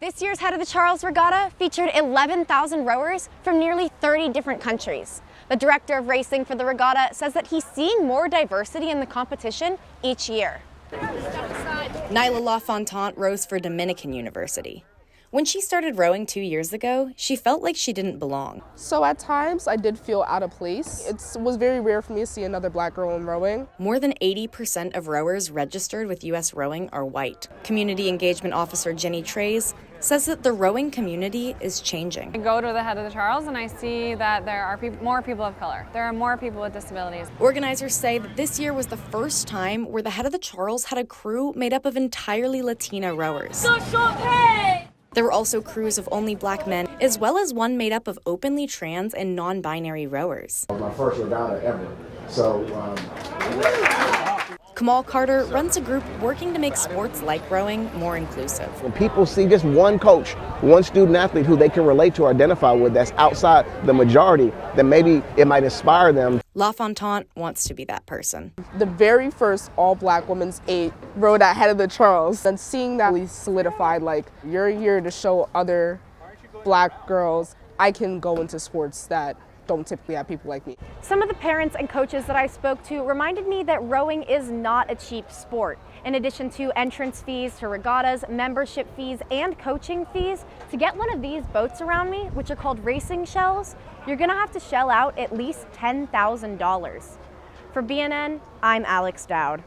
This year's Head of the Charles Regatta featured 11,000 rowers from nearly 30 different countries. The director of racing for the regatta says that he's seeing more diversity in the competition each year. Nyla LaFontant rows for Dominican University. When she started rowing 2 years ago, she felt like she didn't belong. So at times, I did feel out of place. It was very rare for me to see another black girl in rowing. More than 80% of rowers registered with U.S. Rowing are white. Community Engagement Officer Jenny Trays says that the rowing community is changing. I go to the Head of the Charles and I see that there are more people of color. There are more people with disabilities. Organizers say that this year was the first time where the Head of the Charles had a crew made up of entirely Latina rowers. There were also crews of only black men, as well as one made up of openly trans and non-binary rowers. My first regatta ever, so Kamal Carter runs a group working to make sports like rowing more inclusive. When people see just one coach, one student athlete who they can relate to or identify with that's outside the majority, then maybe it might inspire them. LaFontant wants to be that person. The very first all-black women's 8 rowed at Head of the Charles, and seeing that really solidified, like, you're here to show other black girls I can go into sports that don't typically have people like me. Some of the parents and coaches that I spoke to reminded me that rowing is not a cheap sport. In addition to entrance fees to regattas, membership fees, and coaching fees, to get one of these boats around me, which are called racing shells, you're gonna have to shell out at least $10,000. For BNN, I'm Alex Dowd.